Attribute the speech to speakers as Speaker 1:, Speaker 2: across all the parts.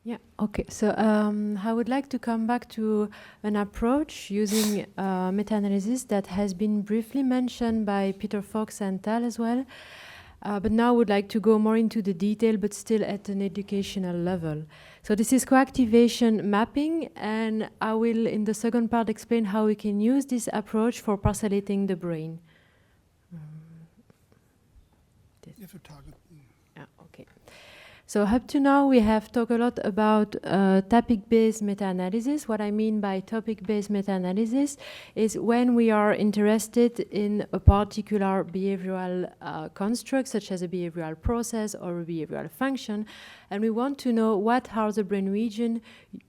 Speaker 1: Yeah, okay. So I would like to come back to an approach using meta-analysis that has been briefly mentioned by Peter Fox and Tal as well. But now I would like to go more into the detail, but still at an educational level. So this is co-activation mapping, and I will, in the second part, explain how we can use this approach for parcellating the brain.
Speaker 2: You have to target.
Speaker 1: Yeah, okay. So up to now, we have talked a lot about topic-based meta-analysis. What I mean by topic-based meta-analysis is when we are interested in a particular behavioral construct, such as a behavioral process or a behavioral function, and we want to know what are the brain regions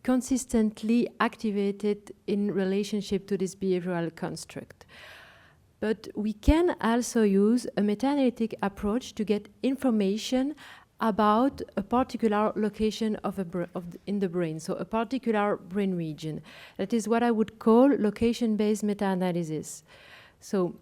Speaker 1: consistently activated in relationship to this behavioral construct. But we can also use a meta-analytic approach to get information about a particular location in the brain, so a particular brain region. That is what I would call location-based meta-analysis. So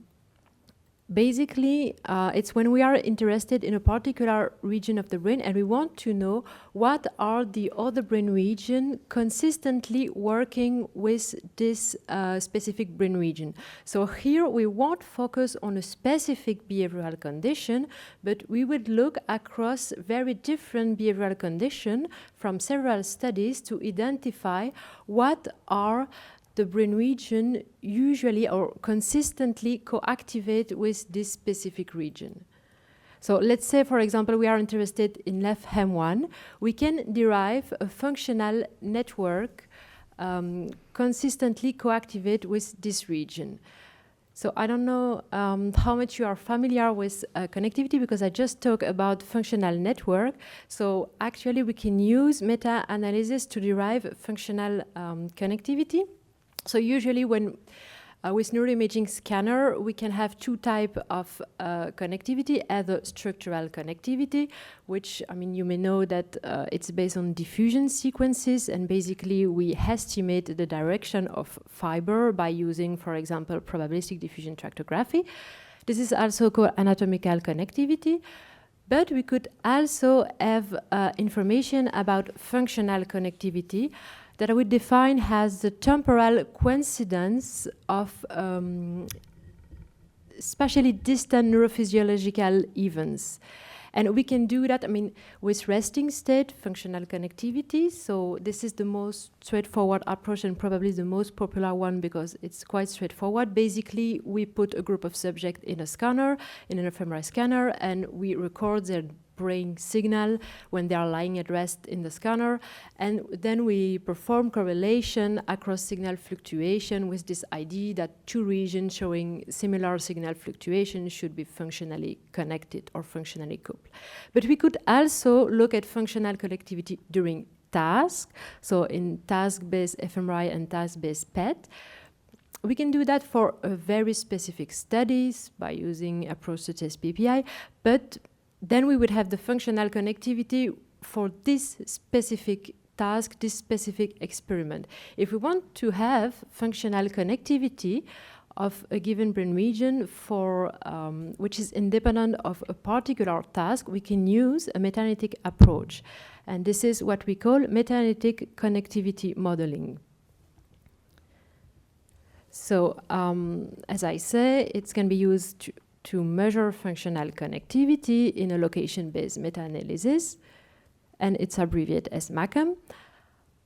Speaker 1: basically, it's when we are interested in a particular region of the brain and we want to know what are the other brain regions consistently working with this specific brain region. So here we won't focus on a specific behavioral condition, but we would look across very different behavioral conditions from several studies to identify what are the brain region usually or consistently co-activate with this specific region. So let's say, for example, we are interested in left hem1. We can derive a functional network consistently co-activate with this region. So I don't know how much you are familiar with connectivity, because I just talked about functional network. So actually we can use meta-analysis to derive functional connectivity. So usually when with neuroimaging scanner, we can have two types of connectivity, either structural connectivity, which, I mean, you may know that it's based on diffusion sequences, and basically we estimate the direction of fiber by using, for example, probabilistic diffusion tractography. This is also called anatomical connectivity. But we could also have information about functional connectivity that I would define as the temporal coincidence of spatially distant neurophysiological events. And we can do that, I mean, with resting state functional connectivity. So this is the most straightforward approach and probably the most popular one because it's quite straightforward. Basically, we put a group of subjects in a scanner, in an fMRI scanner, and we record their brain signal when they are lying at rest in the scanner, and then we perform correlation across signal fluctuation with this idea that two regions showing similar signal fluctuation should be functionally connected or functionally coupled. But we could also look at functional connectivity during task, so in task-based fMRI and task-based PET. We can do that for a very specific studies by using approach such as PPI, but then we would have the functional connectivity for this specific task, this specific experiment. If we want to have functional connectivity of a given brain region for which is independent of a particular task, we can use a meta-analytic approach. And this is what we call meta-analytic connectivity modeling. So as I say, it can be used to measure functional connectivity in a location-based meta-analysis, and it's abbreviated as MACM.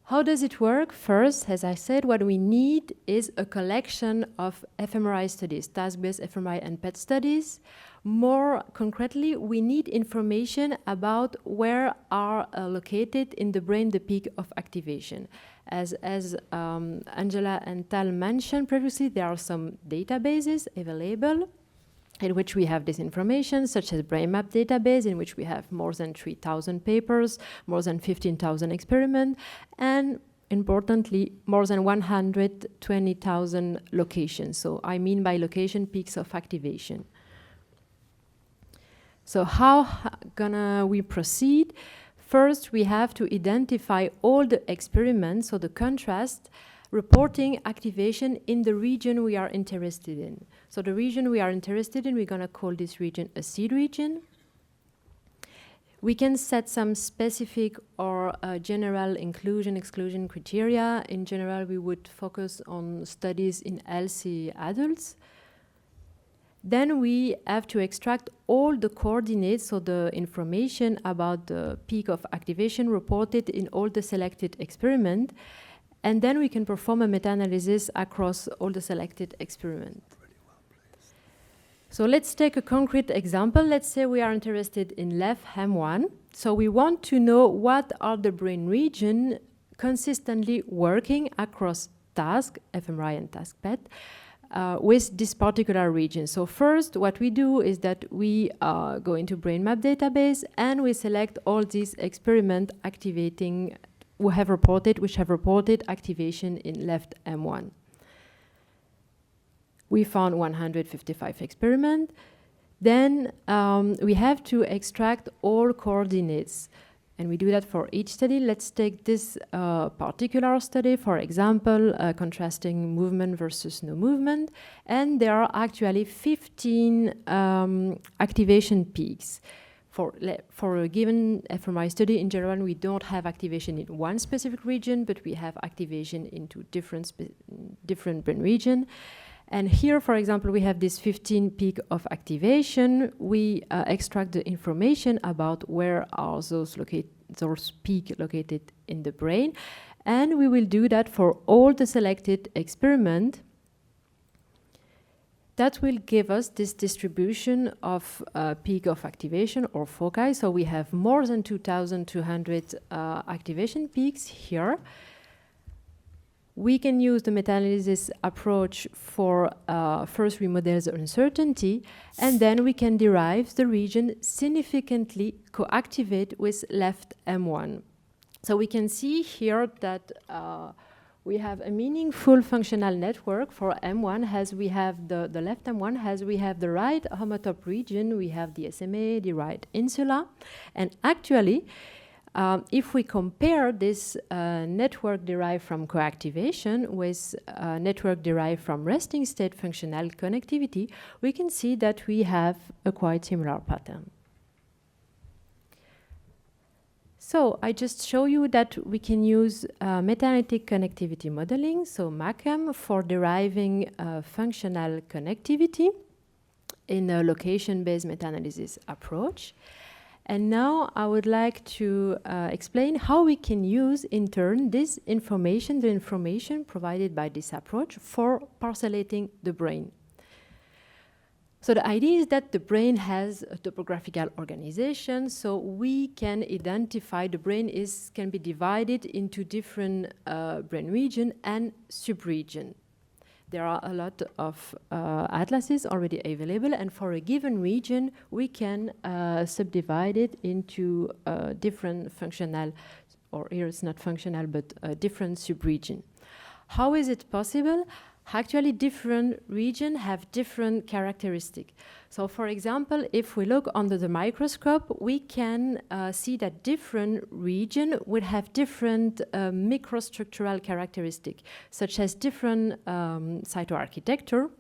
Speaker 1: How does it work? First, as I said, what we need is a collection of fMRI studies, task-based fMRI and PET studies. More concretely, we need information about where are located in the brain the peak of activation. As Angela and Tal mentioned previously, there are some databases available in which we have this information, such as BrainMap database, in which we have more than 3,000 papers, more than 15,000 experiments, and importantly, more than 120,000 locations. So I mean by location, peaks of activation. So how gonna we proceed? First, we have to identify all the experiments, so the contrast, reporting activation in the region we are interested in. So the region we are interested in, we're going to call this region a seed region. We can set some specific or general inclusion-exclusion criteria. In general, we would focus on studies in healthy adults. Then we have to extract all the coordinates, so the information about the peak of activation reported in all the selected experiments. And then we can perform a meta-analysis across all the selected experiments. So let's take a concrete example. Let's say we are interested in LEF-M1. So we want to know what are the brain regions consistently working across task, fMRI and task PET, with this particular region. So first, what we do is that we go into BrainMap database and we select all these experiments activating which have reported activation in left M1. We found 155 experiments. Then we have to extract all coordinates. And we do that for each study. Let's take this particular study, for example, contrasting movement versus no movement. And there are actually 15 activation peaks. For a given fMRI study, in general, we don't have activation in one specific region, but we have activation into different brain regions. And here, for example, we have this 15 peak of activation. We extract the information about where are those peaks located in the brain. And we will do that for all the selected experiments. That will give us this distribution of peak of activation or foci. So we have more than 2,200 activation peaks here. We can use the meta-analysis approach for first we model the uncertainty, and then we can derive the region significantly co-activate with left M1. So we can see here that we have a meaningful functional network for M1 as we have the left M1, as we have the right homotop region, we have the SMA, the right insula. And actually, if we compare this network derived from coactivation with network derived from resting state functional connectivity, we can see that we have a quite similar pattern. So I just show you that we can use meta-analytic connectivity modeling, so MACM, for deriving functional connectivity in a location-based meta-analysis approach. And now I would like to explain how we can use, in turn, this information, the information provided by this approach, for parcellating the brain. So the idea is that the brain has a topographical organization, so we can identify the brain can be divided into different brain regions and subregions. There are a lot of atlases already available, and for a given region, we can subdivide it into different functional, or here it's not functional, but different subregions. How is it possible? Actually, different regions have different characteristics. So, for example, if we look under the microscope, we can see that different regions will have different microstructural characteristics, such as different cytoarchitecture,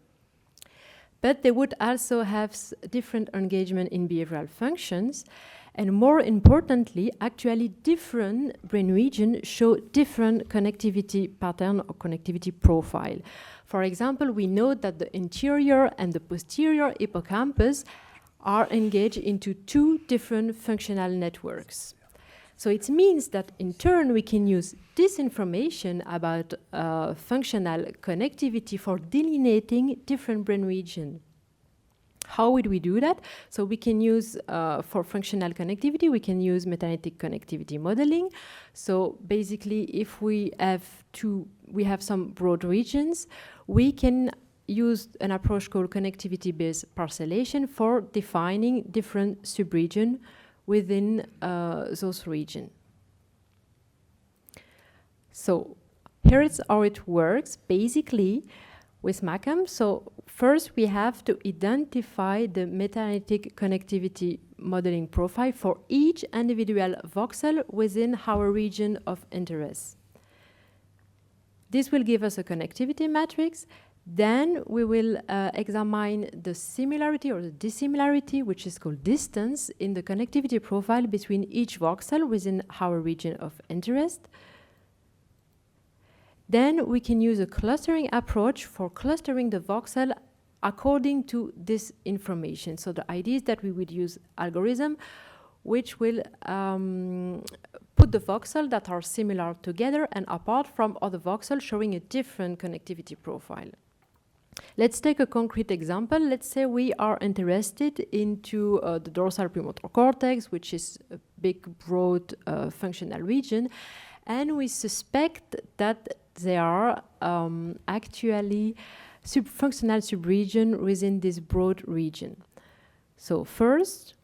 Speaker 1: but they would also have different engagement in behavioral functions. And more importantly, actually different brain regions show different connectivity pattern or connectivity profile. For example, we know that the anterior and the posterior hippocampus are engaged into two different functional networks. So it means that in turn we can use this information about functional connectivity for delineating different brain regions. How would we do that? So we can use, for functional connectivity, we can use meta-analytic connectivity modeling. So basically, if we have some broad regions, we can use an approach called connectivity-based parcellation for defining different subregions within those regions. So here is how it works, basically, with MACM. So first, we have to identify the meta-analytic connectivity modeling profile for each individual voxel within our region of interest. This will give us a connectivity matrix. Then we will examine the similarity or the dissimilarity, which is called distance, in the connectivity profile between each voxel within our region of interest. Then we can use a clustering approach for clustering the voxel according to this information. So the idea is that we would use algorithm which will put the voxels that are similar together and apart from other voxels showing a different connectivity profile. Let's take a concrete example. Let's say we are interested into the dorsal premotor cortex, which is a big, broad functional region, and we suspect that there are actually functional subregion within this broad region. So first,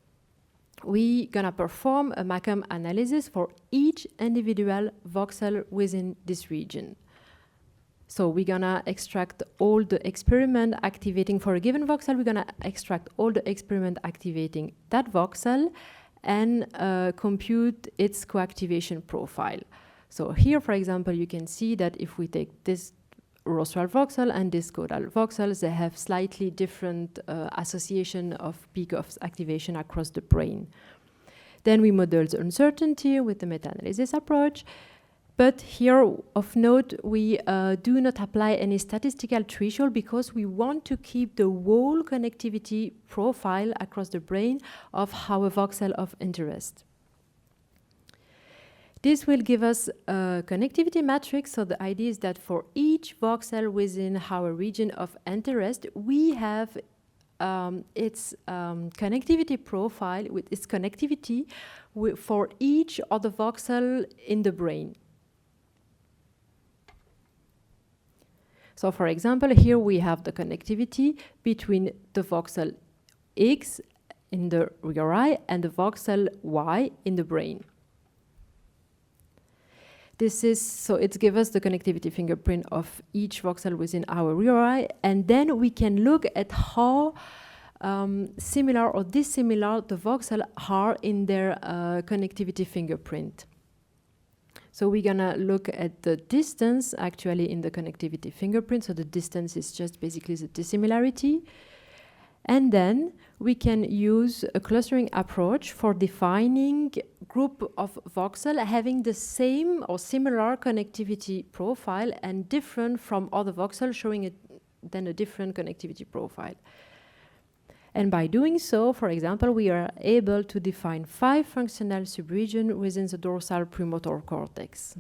Speaker 1: we're gonna perform a MACM analysis for each individual voxel within this region. So we're gonna extract all the experiment activating for a given voxel. We're gonna extract all the experiment activating that voxel and compute its coactivation profile. So here, for example, you can see that if we take this rostral voxel and this caudal voxel, they have slightly different association of peak of activation across the brain. Then we model the uncertainty with the meta-analysis approach. But here, of note, we do not apply any statistical threshold because we want to keep the whole connectivity profile across the brain of our voxel of interest. This will give us a connectivity matrix. So the idea is that for each voxel within our region of interest, we have its connectivity profile with its connectivity for each other voxel in the brain. So for example, here we have the connectivity between the voxel X in the rear eye and the voxel Y in the brain. This is, so it gives us the connectivity fingerprint of each voxel within our rear eye, and then we can look at how similar or dissimilar the voxels are in their connectivity fingerprint. So we're gonna look at the distance actually in the connectivity fingerprint. So the distance is just basically the dissimilarity. And then we can use a clustering approach for defining group of voxels having the same or similar connectivity profile and different from other voxels showing then a different connectivity profile. And by doing so, for example, we are able to define 5 functional subregions within the dorsal premotor cortex.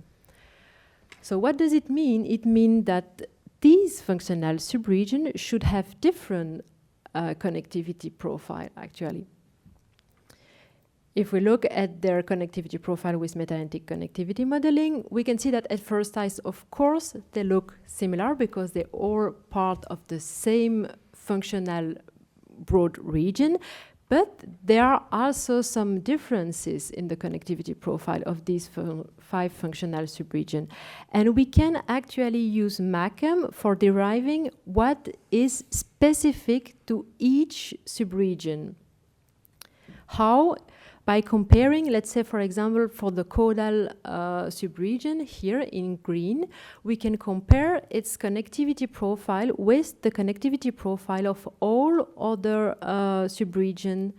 Speaker 1: So what does it mean? It means that these functional subregions should have different connectivity profile, actually. If we look at their connectivity profile with meta-analytic connectivity modeling, we can see that at first sight, of course, they look similar because they're all part of the same functional broad region, but there are also some differences in the connectivity profile of these 5 functional subregions. And we can actually use MACM for deriving what is specific to each subregion. How? By comparing, let's say, for example, for the caudal subregion here in green, we can compare its connectivity profile with the connectivity profile of all other subregions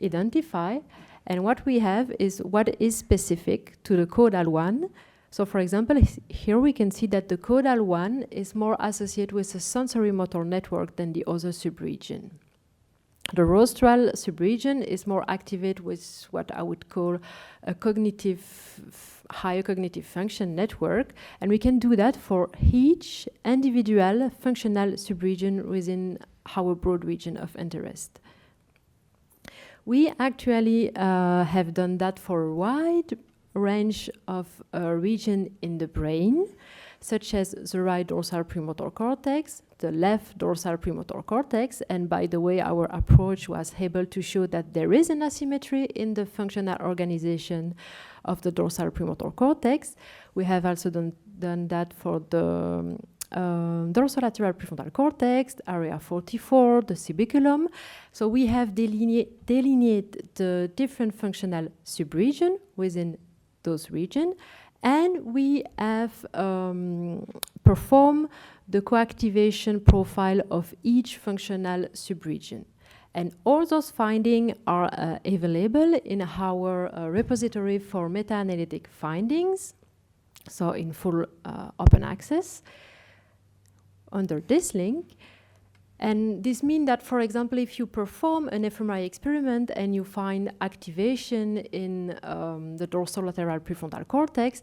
Speaker 1: identified. And what we have is what is specific to the caudal one. So, for example, here we can see that the caudal one is more associated with a sensory motor network than the other subregion. The rostral subregion is more activated with what I would call a higher cognitive function network, and we can do that for each individual functional subregion within our broad region of interest. We actually have done that for a wide range of regions in the brain, such as the right dorsal premotor cortex, the left dorsal premotor cortex, and by the way, our approach was able to show that there is an asymmetry in the functional organization of the dorsal premotor cortex. We have also done that for the dorsolateral prefrontal cortex, area 44, the subiculum. So we have delineated the different functional subregions within those regions, And we have performed the coactivation profile of each functional subregion. And all those findings are available in our repository for meta-analytic findings, so in full open access under this link. And this means that, for example, if you perform an fMRI experiment and you find activation in the dorsolateral prefrontal cortex,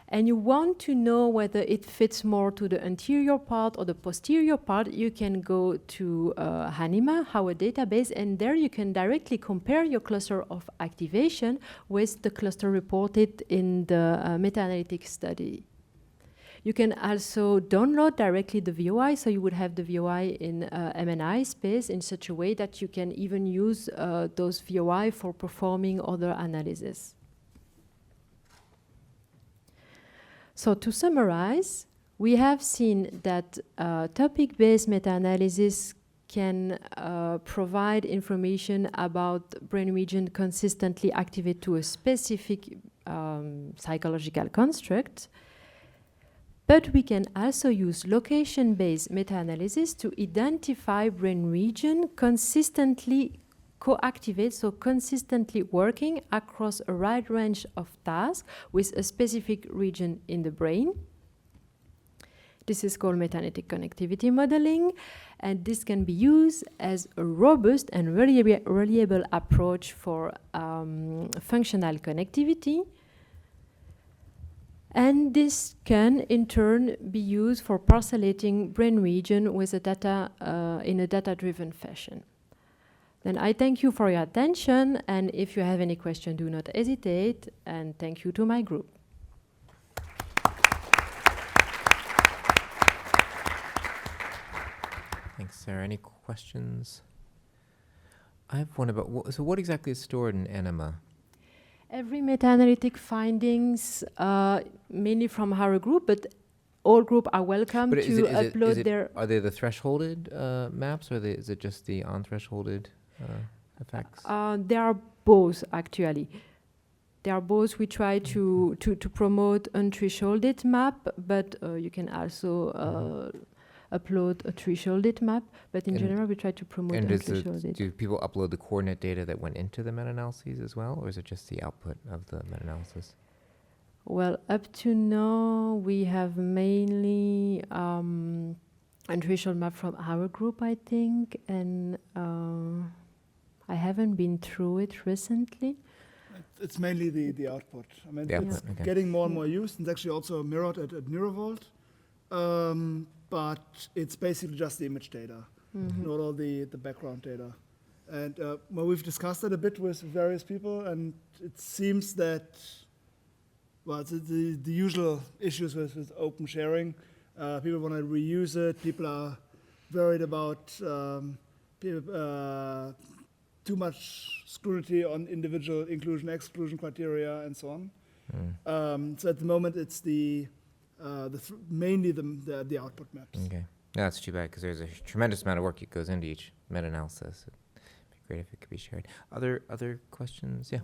Speaker 1: and you want to know whether it fits more to the anterior part or the posterior part, you can go to Anima, our database, and there you can directly compare your cluster of activation with the cluster reported in the meta-analytic study. You can also download directly the VOI, so you would have the VOI in MNI space in such a way that you can even use those VOI for performing other analyses. So to summarize, we have seen that topic-based meta-analysis can provide information about brain region consistently activated to a specific psychological construct. But we can also use location-based meta-analysis to identify brain region consistently co-activate, so consistently working across a wide range of tasks with a specific region in the brain. This is called meta-analytic connectivity modeling, and this can be used as a robust and reliable approach for functional connectivity. And this can, in turn, be used for parcellating brain region with a data in a data-driven fashion. Then I thank you for your attention, and if you have any question, do not hesitate, and thank you to my group.
Speaker 3: Thanks, Sarah. Any questions? I have one about, so what exactly is stored in Anima?
Speaker 1: Every meta-analytic findings, mainly from our group, but all groups are welcome to upload their...
Speaker 3: Are they the thresholded maps, or is it just the unthresholded effects?
Speaker 1: They are both, actually. They are both. We try to promote unthresholded map, but you can also upload a thresholded map. But in general, we try to promote unthresholded.
Speaker 3: Do people upload the coordinate data that went into the meta-analyses as well, or is it just the output of the meta-analysis?
Speaker 1: Well, up to now, we have mainly unthreshold map from our group, I think, and I haven't been through it recently.
Speaker 2: It's mainly the output. I mean, it's
Speaker 3: okay.
Speaker 2: getting more and more used. It's actually also mirrored at Neurovolt, but it's basically just the image data, not all the background data. And well, we've discussed it a bit with various people, and it seems that, well, it's the usual issues with open sharing. People want to reuse it. People are worried about too much scrutiny on individual inclusion-exclusion criteria and so on. So at the moment, it's mainly the output maps.
Speaker 3: Okay, that's too bad because there's a tremendous amount of work that goes into each meta-analysis. It'd be great if it could be shared. Other questions? Yeah.